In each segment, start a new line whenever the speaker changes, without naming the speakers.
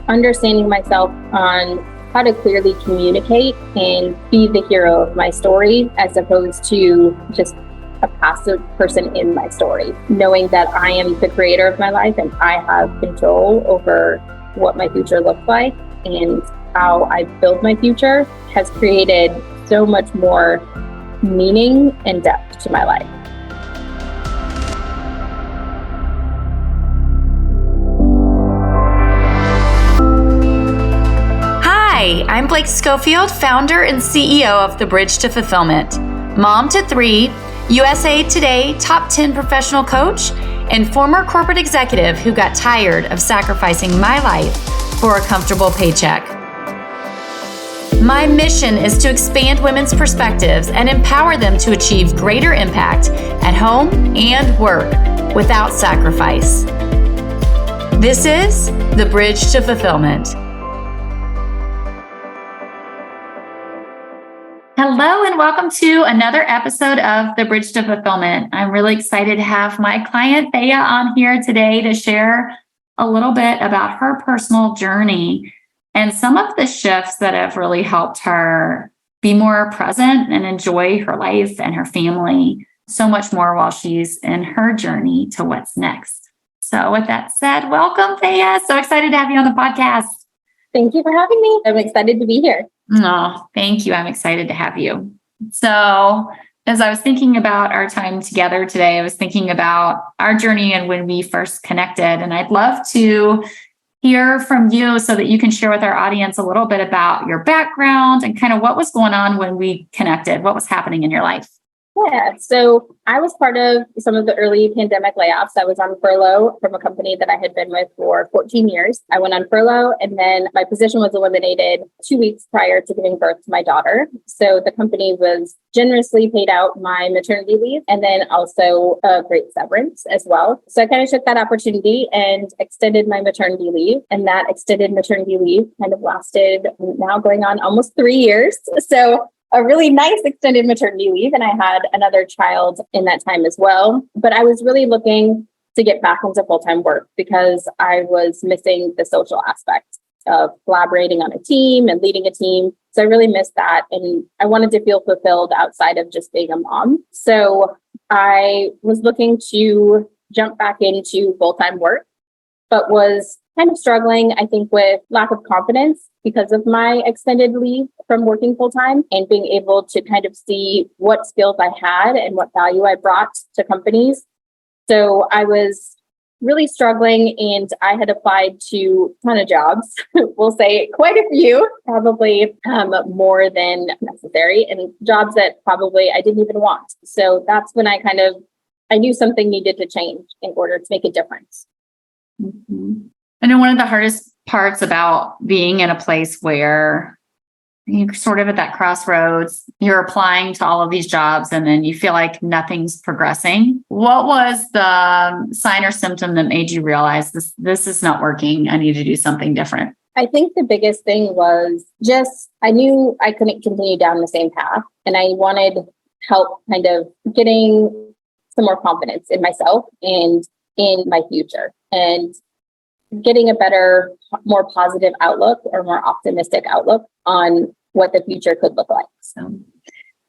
understanding myself on how to clearly communicate and be the hero of my story as opposed to just a passive person in my story, knowing that I am the creator of my life and I have control over what my future looks like, and how I build my future has created so much more meaning and depth to my life.
Hi, I'm Blake Schofield, founder and CEO of The Bridge to Fulfillment, mom to 3, USA Today top 10 professional coach, and former corporate executive who got tired of sacrificing my life for a comfortable paycheck. My mission is to expand women's perspectives and empower them to achieve greater impact at home and work without sacrifice. This is The Bridge to Fulfillment. Hello and welcome to another episode of The Bridge to Fulfillment. I'm really excited to have my client Faya on here today to share a little bit about her personal journey and some of the shifts that have really helped her be more present and enjoy her life and her family so much more while she's in her journey to what's next. So with that said, welcome Faya. So excited to have you on the podcast.
Thank you for having me. I'm excited to be here.
Oh, thank you. I'm excited to have you. So as I was thinking about our time together today, I was thinking about our journey and when we first connected, and I'd love to hear from you so that you can share with our audience a little bit about your background and kind of what was going on when we connected, what was happening in your life.
Yeah, so I was part of some of the early pandemic layoffs. I was on furlough from a company that I had been with for 14 years. I went on furlough and then my position was eliminated 2 weeks prior to giving birth to my daughter. So the company was generously paid out my maternity leave and then also a great severance as well. So I kind of took that opportunity and extended my maternity leave. And that extended maternity leave kind of lasted now going on almost 3 years. So a really nice extended maternity leave. And I had another child in that time as well. But I was really looking to get back into full-time work because I was missing the social aspect of collaborating on a team and leading a team. So I really missed that. And I wanted to feel fulfilled outside of just being a mom. So I was looking to jump back into full-time work, but was kind of struggling, I think, with lack of confidence because of my extended leave from working full-time and being able to kind of see what skills I had and what value I brought to companies. So I was really struggling and I had applied to a ton of jobs, we'll say quite a few, probably more than necessary, and jobs that probably I didn't even want. So that's when I knew something needed to change in order to make a difference.
Mm-hmm. I know one of the hardest parts about being in a place where you're sort of at that crossroads, you're applying to all of these jobs and then you feel like nothing's progressing. What was the sign or symptom that made you realize this is not working? I need to do something different.
I think the biggest thing was just, I knew I couldn't continue down the same path and I wanted help kind of getting some more confidence in myself and in my future and getting a better, more positive outlook or more optimistic outlook on what the future could look like.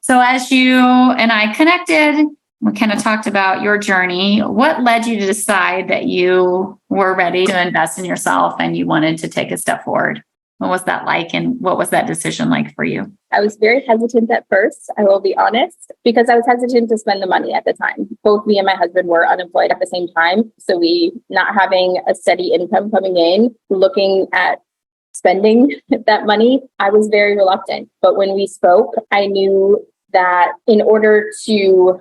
So as you and I connected, we kind of talked about your journey. What led you to decide that you were ready to invest in yourself and you wanted to take a step forward? What was that like? And what was that decision like for you?
I was very hesitant at first, I will be honest, because I was hesitant to spend the money at the time. Both me and my husband were unemployed at the same time. So we not having a steady income coming in, looking at spending that money, I was very reluctant. But when we spoke, I knew that in order to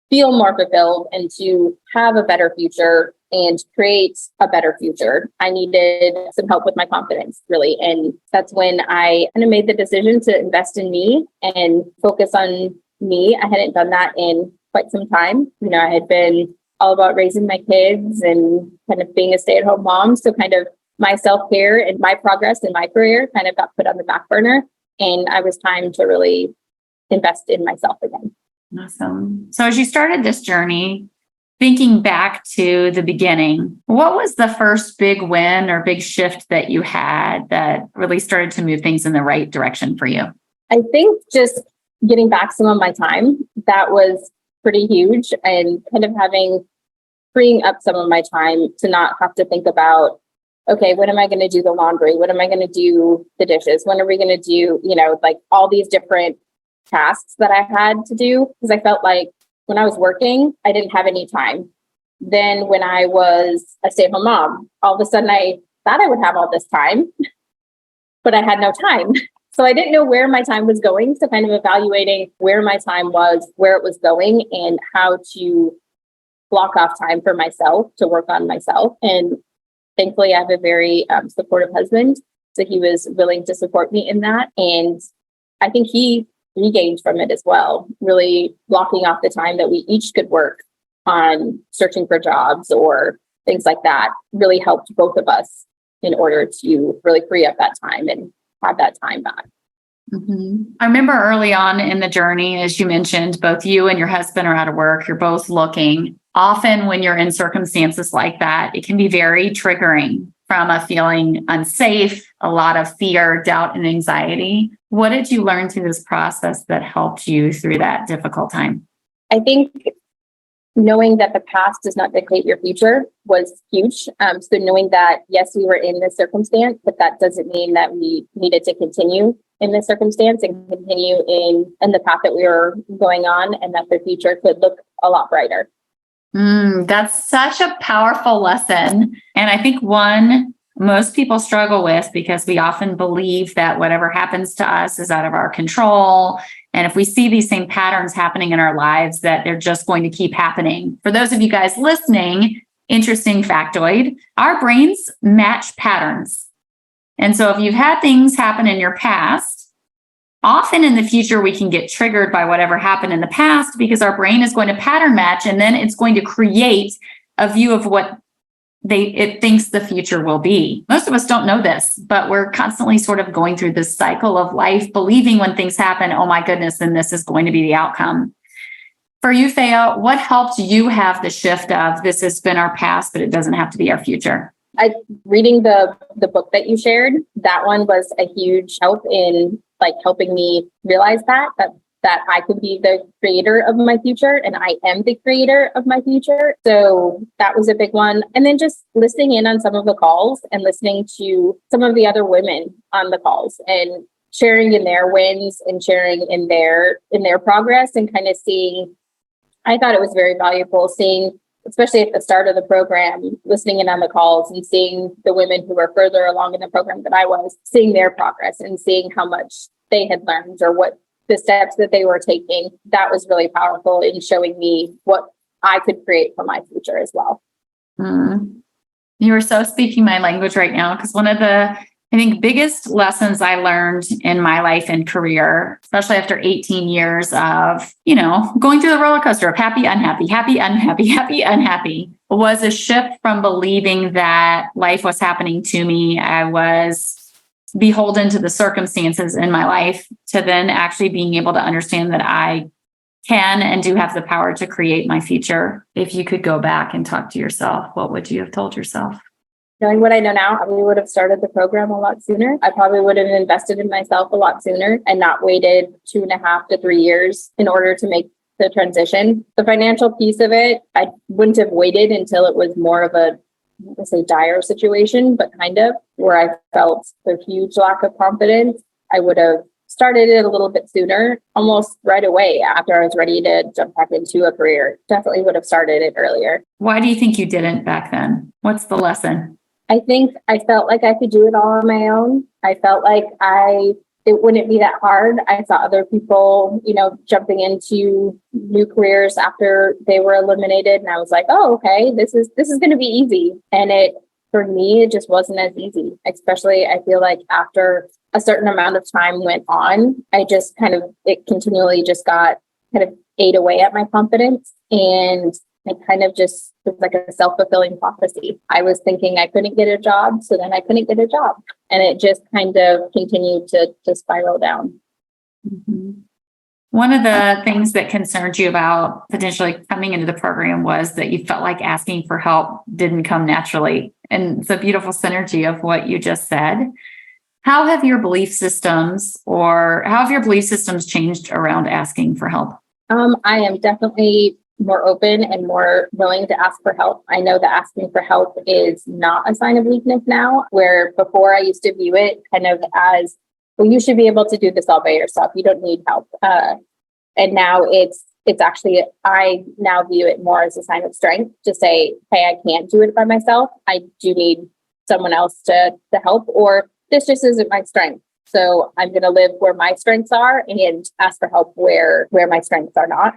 feel more fulfilled and to have a better future and create a better future, I needed some help with my confidence, really. And that's when I kind of made the decision to invest in me and focus on me. I hadn't done that in quite some time. I had been all about raising my kids and kind of being a stay-at-home mom. So kind of my self-care and my progress in my career kind of got put on the back burner. And I was time to really invest in myself again.
Awesome. So as you started this journey, Thinking back to the beginning, what was the first big win or big shift that you had that really started to move things in the right direction for you?
I think just getting back some of my time, that was pretty huge, and kind of freeing up some of my time to not have to think about, okay, when am I going to do the laundry? When am I going to do the dishes? When are we going to do, like all these different tasks that I had to do? Because I felt like when I was working, I didn't have any time. Then when I was a stay-at-home mom, all of a sudden I thought I would have all this time, but I had no time. So I didn't know where my time was going. So kind of evaluating where my time was, where it was going, and how to block off time for myself to work on myself. And thankfully, I have a very supportive husband. So he was willing to support me in that. And I think he regained from it as well, really blocking off the time that we each could work on searching for jobs or things like that really helped both of us in order to really free up that time and have that time back.
Mm-hmm. I remember early on in the journey, as you mentioned, both you and your husband are out of work. You're both looking. Often when you're in circumstances like that, it can be very triggering from a feeling unsafe, a lot of fear, doubt, and anxiety. What did you learn through this process that helped you through that difficult time?
I think knowing that the past does not dictate your future was huge. So knowing that, yes, we were in this circumstance, but that doesn't mean that we needed to continue in this circumstance and continue in the path that we were going on, and that the future could look a lot brighter.
That's such a powerful lesson. And I think one most people struggle with, because we often believe that whatever happens to us is out of our control. And if we see these same patterns happening in our lives, that they're just going to keep happening. For those of you guys listening, interesting factoid, our brains match patterns. And so if you've had things happen in your past, often in the future, we can get triggered by whatever happened in the past because our brain is going to pattern match, and then it's going to create a view of what it thinks the future will be. Most of us don't know this, but we're constantly sort of going through this cycle of life, believing when things happen, oh my goodness, then this is going to be the outcome. For you, Faya, what helped you have the shift of this has been our past, but it doesn't have to be our future?
Reading the book that you shared, that one was a huge help in helping me realize that I could be the creator of my future, and I am the creator of my future. So that was a big one. And then just listening in on some of the calls and listening to some of the other women on the calls and sharing in their wins and sharing in their progress, and kind of seeing, I thought it was very valuable seeing, especially at the start of the program, listening in on the calls and seeing the women who were further along in the program than I was, seeing their progress and seeing how much they had learned or what the steps that they were taking. That was really powerful in showing me what I could create for my future as well.
You are so speaking my language right now, because one of the, I think, biggest lessons I learned in my life and career, especially after 18 years of, going through the roller coaster of happy, unhappy, happy, unhappy, happy, unhappy, was a shift from believing that life was happening to me. I was beholden to the circumstances in my life, to then actually being able to understand that I can and do have the power to create my future. If you could go back and talk to yourself, what would you have told yourself?
Knowing what I know now, I probably would have started the program a lot sooner. I probably would have invested in myself a lot sooner and not waited 2.5 to 3 years in order to make the transition. The financial piece of it, I wouldn't have waited until it was more of a, dire situation, but kind of where I felt a huge lack of confidence. I would have started it a little bit sooner, almost right away after I was ready to jump back into a career. Definitely would have started it earlier.
Why do you think you didn't back then? What's the lesson?
I think I felt like I could do it all on my own. I felt like it wouldn't be that hard. I saw other people, jumping into new careers after they were eliminated. And I was like, oh, okay, this is going to be easy. And for me, it just wasn't as easy, especially I feel like after a certain amount of time went on, it continually just got kind of ate away at my confidence. And it kind of just was like a self-fulfilling prophecy. I was thinking I couldn't get a job, so then I couldn't get a job. And it just kind of continued to spiral down.
Mm-hmm. One of the things that concerned you about potentially coming into the program was that you felt like asking for help didn't come naturally. And it's a beautiful synergy of what you just said. How have your belief systems changed around asking for help?
I am definitely more open and more willing to ask for help. I know that asking for help is not a sign of weakness now, where before I used to view it kind of as, well, you should be able to do this all by yourself. You don't need help. And now it's actually, I now view it more as a sign of strength to say, hey, I can't do it by myself. I do need someone else to help, or this just isn't my strength. So I'm going to live where my strengths are and ask for help where my strengths are not.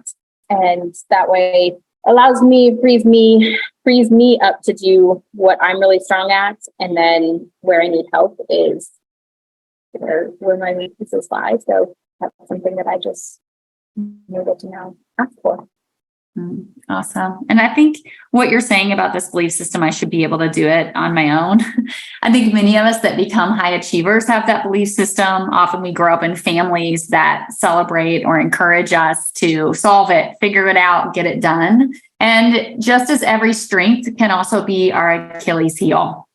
And that way frees me up to do what I'm really strong at. And then where I need help is where my weaknesses lie. So that's something that I just needed to now ask for.
Awesome. And I think what you're saying about this belief system, I should be able to do it on my own. I think many of us that become high achievers have that belief system. Often we grow up in families that celebrate or encourage us to solve it, figure it out, get it done. And just as every strength can also be our Achilles heel.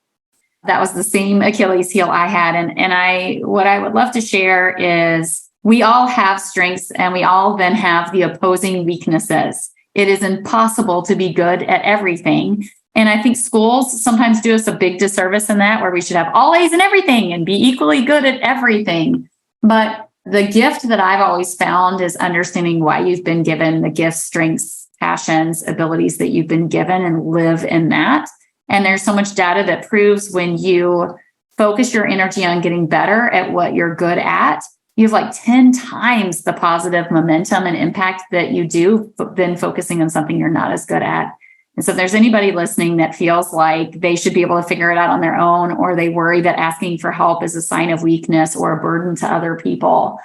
That was the same Achilles heel I had. And what I would love to share is we all have strengths and we all then have the opposing weaknesses. It is impossible to be good at everything. And I think schools sometimes do us a big disservice in that, where we should have all A's in everything and be equally good at everything. But the gift that I've always found is understanding why you've been given the gifts, strengths, passions, abilities that you've been given, and live in that. And there's so much data that proves when you focus your energy on getting better at what you're good at, you have like 10 times the positive momentum and impact that you do than focusing on something you're not as good at. And so if there's anybody listening that feels like they should be able to figure it out on their own, or they worry that asking for help is a sign of weakness or a burden to other people,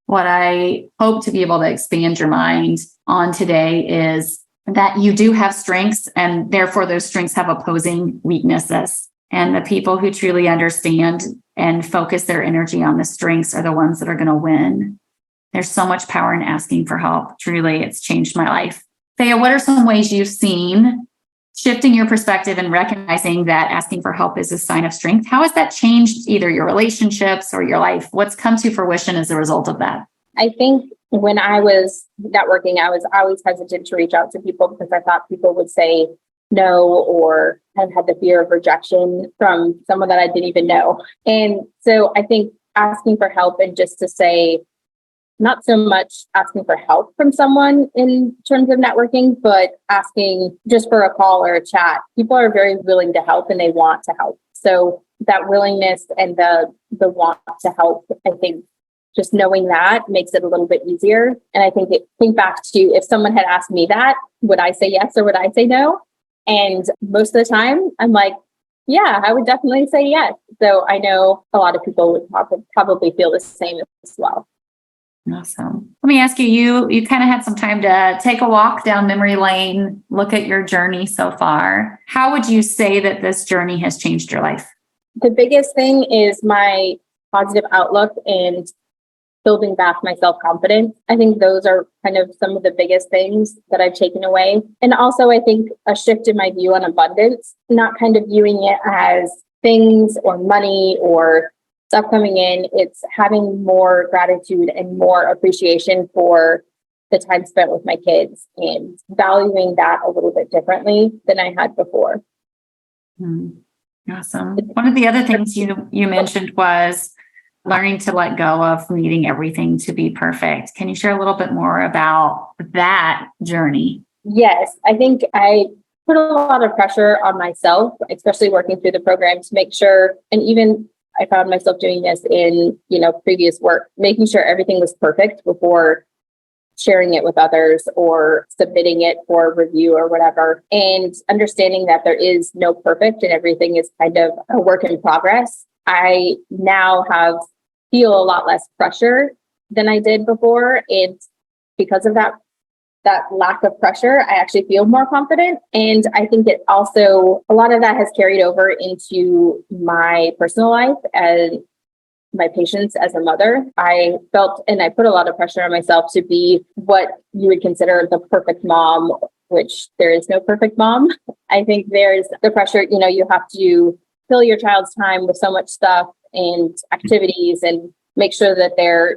what I hope to be able to expand your mind on today is that you do have strengths, and therefore those strengths have opposing weaknesses. And the people who truly understand and focus their energy on the strengths are the ones that are going to win. There's so much power in asking for help. Truly, it's changed my life. Faya, what are some ways you've seen shifting your perspective and recognizing that asking for help is a sign of strength? How has that changed either your relationships or your life? What's come to fruition as a result of that?
I think when I was networking, I was always hesitant to reach out to people because I thought people would say no, or have had the fear of rejection from someone that I didn't even know. And so I think asking for help, and just to say, not so much asking for help from someone in terms of networking, but asking just for a call or a chat. People are very willing to help and they want to help. So that willingness and the want to help, I think just knowing that makes it a little bit easier. And I think back to, if someone had asked me that, would I say yes or would I say no? And most of the time I'm like, yeah, I would definitely say yes. So I know a lot of people would probably feel the same as well.
Awesome. Let me ask you, you kind of had some time to take a walk down memory lane, look at your journey so far. How would you say that this journey has changed your life?
The biggest thing is my positive outlook and building back my self-confidence. I think those are kind of some of the biggest things that I've taken away. And also, I think a shift in my view on abundance, not kind of viewing it as things or money or stuff coming in. It's having more gratitude and more appreciation for the time spent with my kids and valuing that a little bit differently than I had before.
Awesome. One of the other things you mentioned was learning to let go of needing everything to be perfect. Can you share a little bit more about that journey? Yes,
I think I put a lot of pressure on myself, especially working through the program, to make sure, and even I found myself doing this in, previous work, making sure everything was perfect before sharing it with others or submitting it for review or whatever, and understanding that there is no perfect and everything is kind of a work in progress. I now feel a lot less pressure than I did before. And because of that lack of pressure, I actually feel more confident. And I think it also, a lot of that has carried over into my personal life. And my patience as a mother. I felt, and I put a lot of pressure on myself to be what you would consider the perfect mom, which there is no perfect mom. I think there's the pressure, you have to fill your child's time with so much stuff and activities and make sure that they're,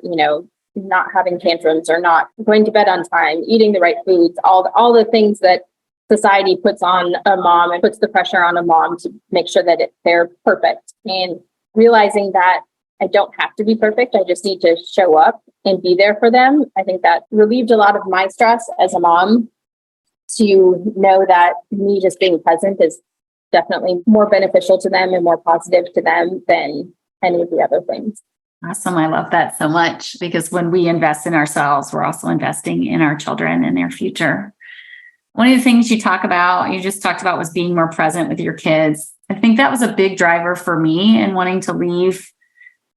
not having tantrums or not going to bed on time, eating the right foods, all the things that society puts on a mom and puts the pressure on a mom to make sure that they're perfect. And realizing that I don't have to be perfect. I just need to show up and be there for them. I think that relieved a lot of my stress as a mom to know that me just being present is definitely more beneficial to them and more positive to them than any of the other things.
Awesome. I love that so much because when we invest in ourselves, we're also investing in our children and their future. One of the things you just talked about was being more present with your kids. I think that was a big driver for me in wanting to leave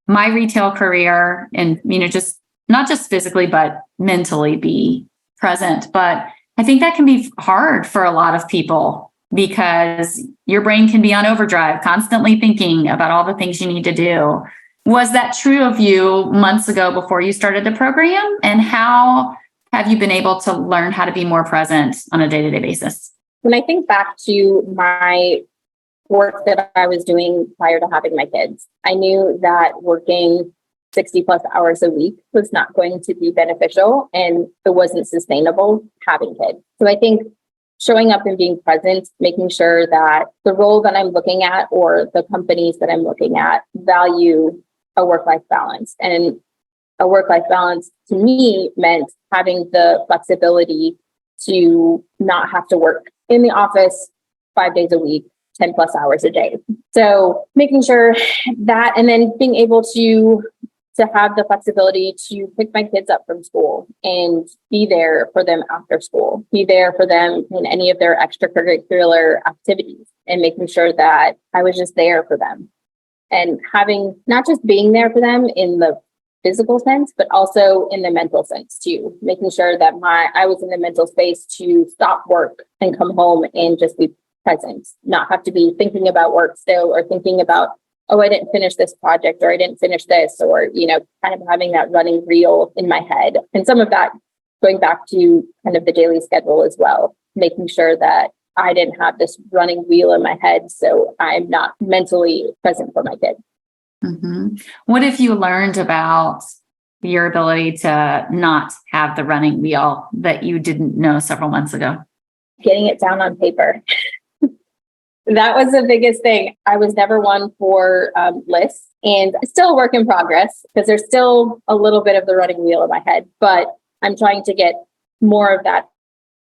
my retail career and, just not just physically, but mentally be present. But I think that can be hard for a lot of people because your brain can be on overdrive, constantly thinking about all the things you need to do. Was that true of you months ago before you started the program? And how have you been able to learn how to be more present on a day-to-day basis?
When I think back to my work that I was doing prior to having my kids, I knew that working 60 plus hours a week was not going to be beneficial and it wasn't sustainable having kids. So I think showing up and being present, making sure that the role that I'm looking at or the companies that I'm looking at value a work-life balance. And a work-life balance to me meant having the flexibility to not have to work in the office 5 days a week, 10 plus hours a day. So making sure that, and then being able to have the flexibility to pick my kids up from school and be there for them after school, be there for them in any of their extracurricular activities and making sure that I was just there for them. And having not just being there for them in the physical sense, but also in the mental sense too, making sure that I was in the mental space to stop work and come home and just be present, not have to be thinking about work still or thinking about, oh, I didn't finish this project or I didn't finish this, or, kind of having that running reel in my head. And some of that going back to kind of the daily schedule as well, making sure that I didn't have this running wheel in my head. So I'm not mentally present for my kid.
Mm-hmm. What have you learned about your ability to not have the running wheel that you didn't know several months ago?
Getting it down on paper. That was the biggest thing. I was never one for lists, and still a work in progress because there's still a little bit of the running wheel in my head, but I'm trying to get more of that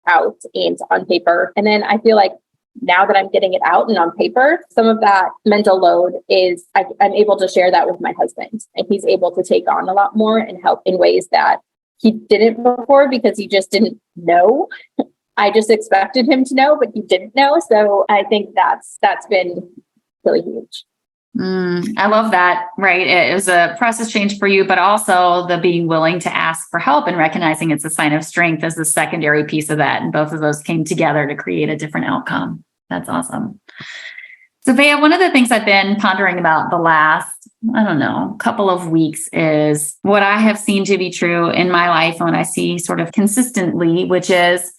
out and on paper. And then I feel like now that I'm getting it out and on paper, some of that mental load is I'm able to share that with my husband, and he's able to take on a lot more and help in ways that he didn't before because he just didn't know. I just expected him to know, but he didn't know. So I think that's been really huge.
I love that. Right. It was a process change for you, but also the being willing to ask for help and recognizing it's a sign of strength as the secondary piece of that. And both of those came together to create a different outcome. That's awesome. So Faya, one of the things I've been pondering about the last, couple of weeks is what I have seen to be true in my life and what I see sort of consistently, which is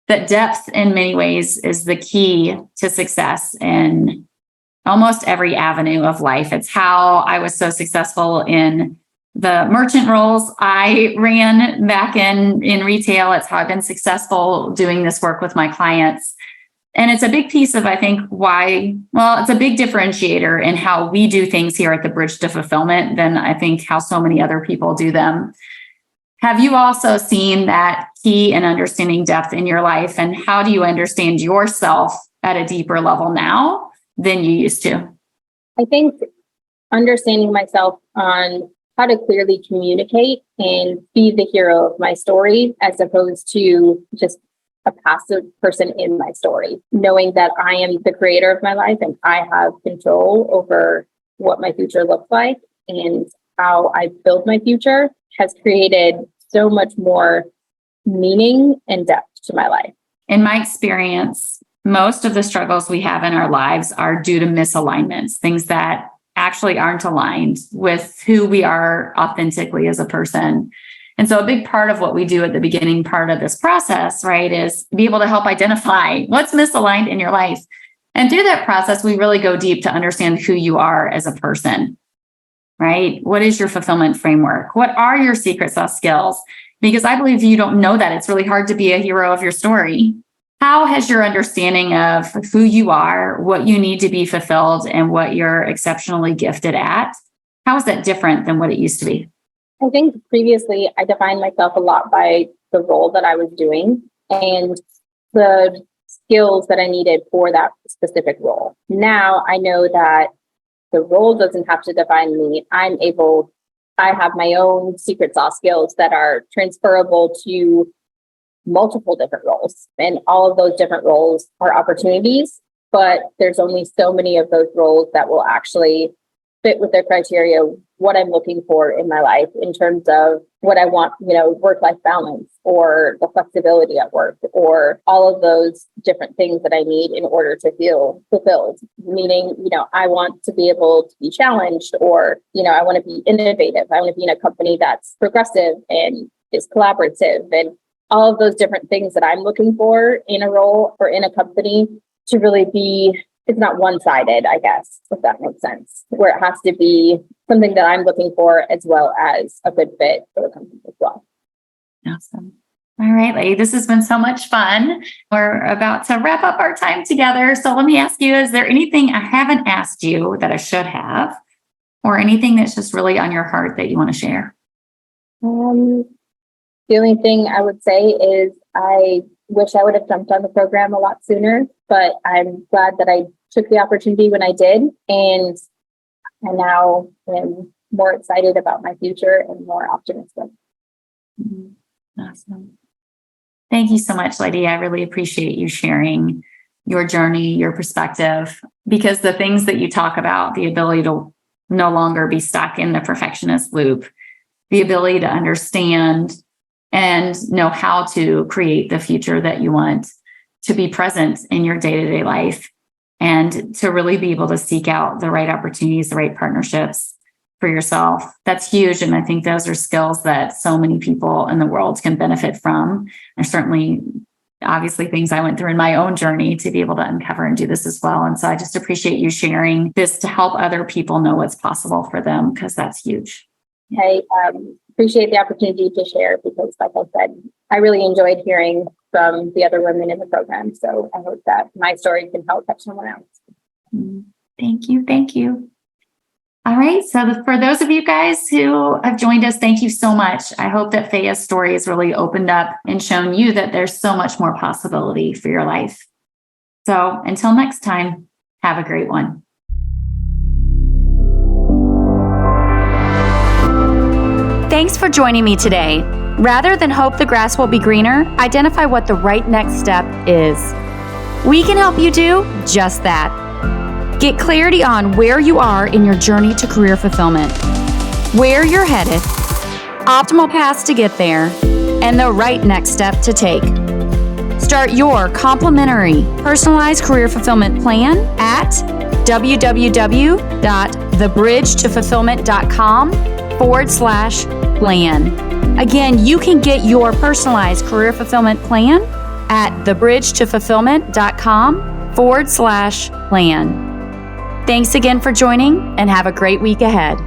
that depth in many ways is the key to success in almost every avenue of life. It's how I was so successful in the merchant roles I ran back in retail. It's how I've been successful doing this work with my clients. And it's a big piece of, I think, it's a big differentiator in how we do things here at the Bridge to Fulfillment than I think how so many other people do them. Have you also seen that key in understanding depth in your life? And how do you understand yourself at a deeper level now than you used to?
I think understanding myself on how to clearly communicate and be the hero of my story, as opposed to just a passive person in my story, knowing that I am the creator of my life and I have control over what my future looks like and how I build my future has created so much more meaning and depth to my life.
In my experience, most of the struggles we have in our lives are due to misalignments, things that actually aren't aligned with who we are authentically as a person. And so a big part of what we do at the beginning part of this process, right, is be able to help identify what's misaligned in your life. And through that process, we really go deep to understand who you are as a person, right? What is your fulfillment framework? What are your secret sauce skills? Because I believe you don't know that. It's really hard to be a hero of your story. How has your understanding of who you are, what you need to be fulfilled, and what you're exceptionally gifted at, how is that different than what it used to be?
I think previously I defined myself a lot by the role that I was doing and the skills that I needed for that specific role. Now I know that the role doesn't have to define me. I have my own secret sauce skills that are transferable to multiple different roles. And all of those different roles are opportunities, but there's only so many of those roles that will actually fit with their criteria, what I'm looking for in my life in terms of what I want, work-life balance or the flexibility at work or all of those different things that I need in order to feel fulfilled. Meaning, I want to be able to be challenged or, I want to be innovative. I want to be in a company that's progressive and is collaborative and all of those different things that I'm looking for in a role or in a company to really be. It's not one-sided, I guess, if that makes sense, where it has to be something that I'm looking for as well as a good fit for the company as well.
Awesome. All right, lady, this has been so much fun. We're about to wrap up our time together. So let me ask you, is there anything I haven't asked you that I should have, or anything that's just really on your heart that you want to share?
The only thing I would say is I wish I would have jumped on the program a lot sooner, but I'm glad that I took the opportunity when I did. And I now am more excited about my future and more optimistic.
Awesome. Thank you so much, lady. I really appreciate you sharing your journey, your perspective, because the things that you talk about, the ability to no longer be stuck in the perfectionist loop, the ability to understand and know how to create the future that you want, to be present in your day-to-day life, and to really be able to seek out the right opportunities, the right partnerships for yourself. That's huge. And I think those are skills that so many people in the world can benefit from. And certainly, obviously, things I went through in my own journey to be able to uncover and do this as well. And so I just appreciate you sharing this to help other people know what's possible for them, because that's huge.
I appreciate the opportunity to share because, like I said, I really enjoyed hearing from the other women in the program. So I hope that my story can help touch someone else.
Thank you. Thank you. All right. So for those of you guys who have joined us, thank you so much. I hope that Faya's story has really opened up and shown you that there's so much more possibility for your life. So until next time, have a great one. Thanks for joining me today. Rather than hope the grass will be greener, identify what the right next step is. We can help you do just that. Get clarity on where you are in your journey to career fulfillment, where you're headed, optimal paths to get there, and the right next step to take. Start your complimentary personalized career fulfillment plan at www.thebridgetofulfillment.com/plan. Again, you can get your personalized career fulfillment plan at thebridgetofulfillment.com/plan. Thanks again for joining and have a great week ahead.